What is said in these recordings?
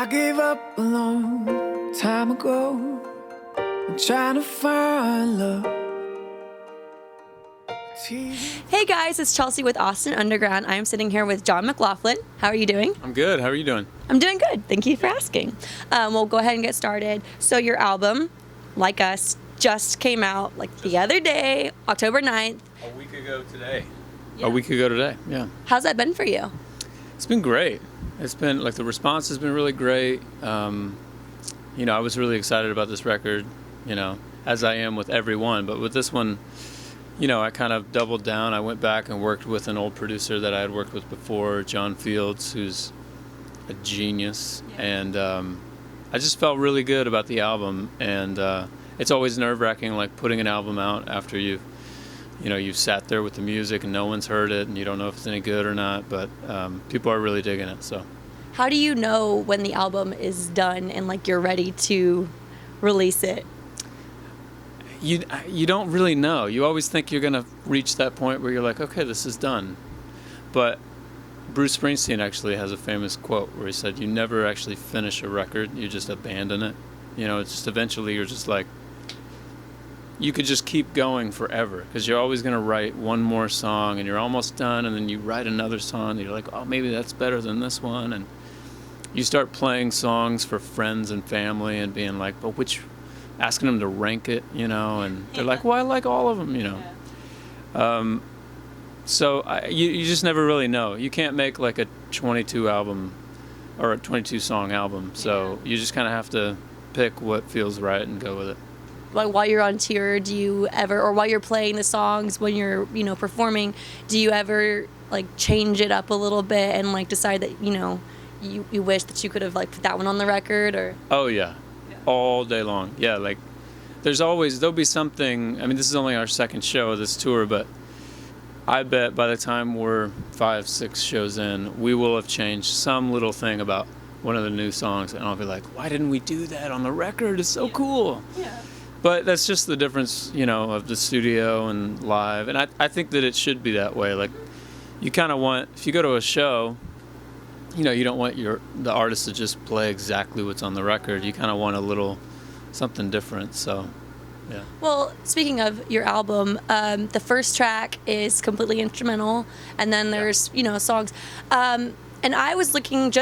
I gave up a long time ago. I'm trying to find love. Hey guys, it's Chelsea with Austin Underground. I am sitting here with Jon McLaughlin. How are you doing? I'm good. How are you doing? I'm doing good. Thank you for asking. We'll go ahead and get started. So your album, Like Us, just came out like the other day, October 9th. A week ago today. Yeah. A week ago today, yeah. How's that been for you? It's been great. It's been, like, the response has been really great. I was really excited about this record, as I am with every one. But with this one, I kind of doubled down. I went back and worked with an old producer that I had worked with before, John Fields, who's a genius. Yeah. And I just felt really good about the album. And it's always nerve-wracking, like, putting an album out after you've sat there with the music and no one's heard it and you don't know if it's any good or not. But people are really digging it, so. How do you know when the album is done and, like, you're ready to release it? You don't really know. You always think you're going to reach that point where you're like, okay, this is done. But Bruce Springsteen actually has a famous quote where he said, you never actually finish a record, you just abandon it. It's just eventually you're just like, you could just keep going forever because you're always going to write one more song and you're almost done, and then you write another song and you're like, oh, maybe that's better than this one. And you start playing songs for friends and family and being like, but asking them to rank it, and they're like, well, I like all of them, Yeah. So you just never really know. You can't make like a 22 album or a 22 song album. So you just kind of have to pick what feels right and go with it. Like, while you're on tour, do you ever, or while you're playing the songs, when you're, performing, do you ever, like, change it up a little bit and, like, decide that, you wish that you could have, like, put that one on the record, or? Oh, yeah. All day long. Yeah, like, there'll be something. I mean, this is only our second show of this tour, but I bet by the time we're 5-6 shows in, we will have changed some little thing about one of the new songs, and I'll be like, why didn't we do that on the record? It's so cool. Yeah. But that's just the difference, of the studio and live. And I think that it should be that way. Like, you kind of want, if you go to a show, you don't want the artist to just play exactly what's on the record. You kind of want a little something different, so, yeah. Well, speaking of your album, the first track is completely instrumental, and then there's, songs. And I was looking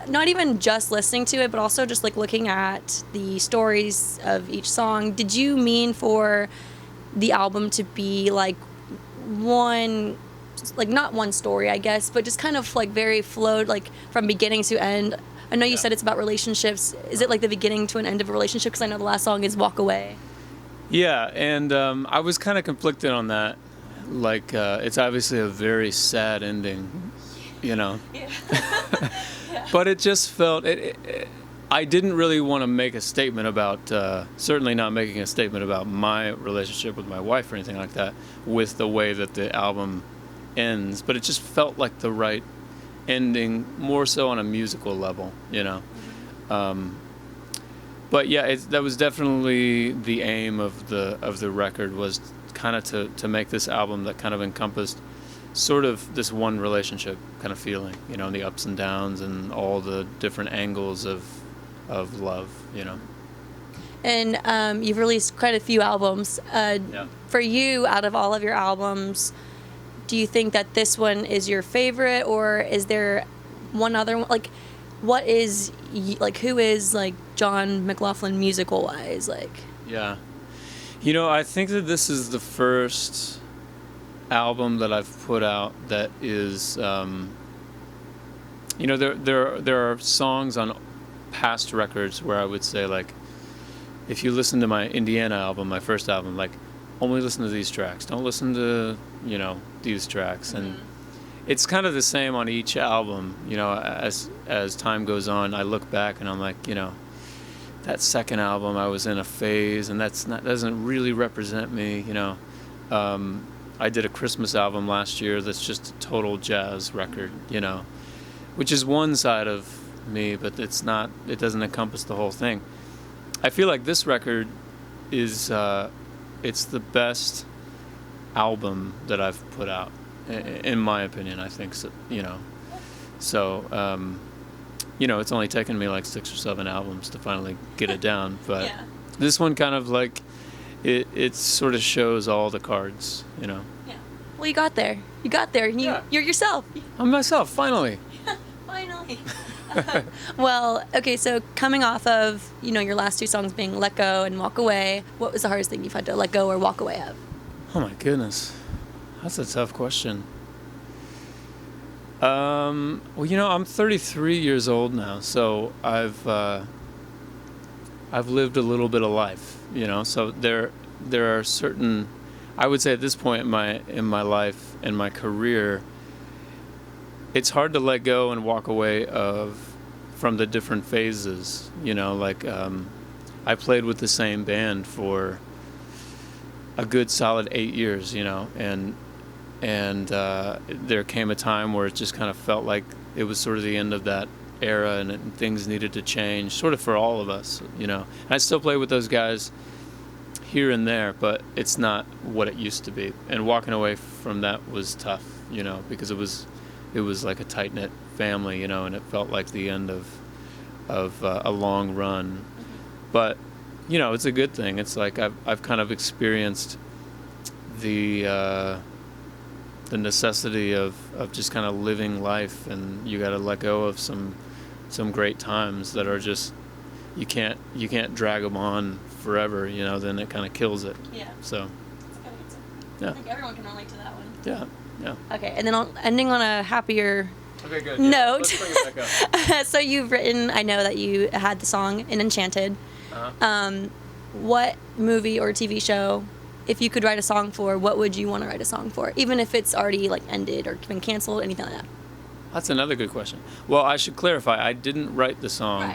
not even just listening to it, but also just like looking at the stories of each song. Did you mean for the album to be like one, like not one story, I guess, but just kind of like very flowed, like from beginning to end? I know you said it's about relationships. Is it like the beginning to an end of a relationship? Because I know the last song is Walk Away. Yeah, and I was kind of conflicted on that. Like, it's obviously a very sad ending. Yeah. But it just felt I didn't really want to make a statement about certainly not making a statement about my relationship with my wife or anything like that with the way that the album ends, but it just felt like the right ending, more so on a musical level, but yeah, that was definitely the aim of the record, was kind of to make this album that kind of encompassed sort of this one relationship kind of feeling, the ups and downs and all the different angles of love, And you've released quite a few albums. For you, out of all of your albums, do you think that this one is your favorite, or is there one other one? Like, what is, like, who is, like, Jon McLaughlin musical-wise? Like, yeah. I think that this is the first album that I've put out that is, there are songs on past records where I would say, like, if you listen to my Indiana album, my first album, like, only listen to these tracks. Don't listen to, these tracks. And it's kind of the same on each album. As time goes on, I look back and I'm like, that second album I was in a phase, and that doesn't really represent me, I did a Christmas album last year that's just a total jazz record, which is one side of me, but it doesn't encompass the whole thing. I feel like this record is, it's the best album that I've put out, in my opinion. I think so, So, it's only taken me like 6 or 7 albums to finally get it down. But Yeah. this one kind of like, it sort of shows all the cards, Yeah. Well, you got there. You got there. You're yourself. I'm myself, finally. Finally. Well, okay, so coming off of, your last 2 songs being Let Go and Walk Away, what was the hardest thing you've had to let go or walk away of? Oh my goodness. That's a tough question. Well, I'm 33 years old now, so I've lived a little bit of life, so there are certain, I would say at this point in my life and my career, it's hard to let go and walk away from the different phases, I played with the same band for a good solid 8 years, and there came a time where it just kind of felt like it was sort of the end of that era, and things needed to change, sort of for all of us, And I still play with those guys here and there, but it's not what it used to be. And walking away from that was tough, because it was like a tight-knit family, and it felt like the end of a long run. But it's a good thing. It's like I've kind of experienced the necessity of just kind of living life, and you got to let go of some great times that are just you can't drag them on forever, then it kind of kills it. Yeah. So yeah. I think everyone can relate to that one. Yeah. Okay, and then ending on a happier Okay, good. note. Let's bring it back up. So you've written, I know that you had the song in Enchanted. Uh-huh. What movie or TV show, if you could write a song for, what would you want to write a song for? Even if it's already like ended or been canceled, anything like that. That's another good question. Well, I should clarify, I didn't write the song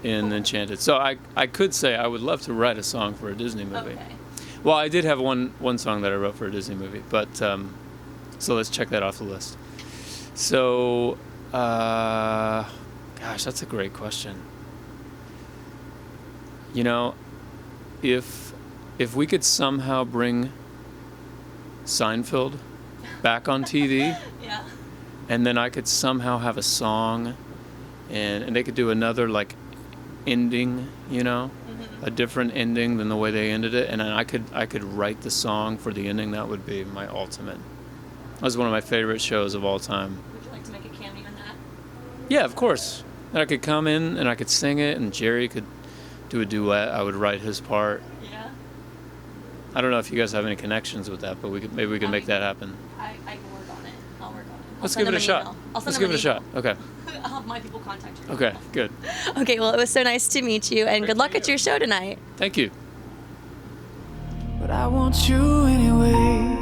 in Enchanted. So I could say I would love to write a song for a Disney movie. Okay. Well, I did have one song that I wrote for a Disney movie, but so let's check that off the list. So, gosh, that's a great question. If we could somehow bring Seinfeld back on TV, Yeah. and then I could somehow have a song, and they could do another like ending, a different ending than the way they ended it, and then I could write the song for the ending. That would be my ultimate. That was one of my favorite shows of all time. Would you like to make a cameo in that? Yeah, of course. And I could come in and I could sing it, and Jerry could do a duet. I would write his part. Yeah. I don't know if you guys have any connections with that, but maybe we can make that happen. I can work on it. I'll work on it. Let's give it a shot. Let's give it a shot. Okay. I'll have my people contact you. Okay, good. Okay, well, it was so nice to meet you, and good luck at your show tonight. Thank you. But I want you anyway.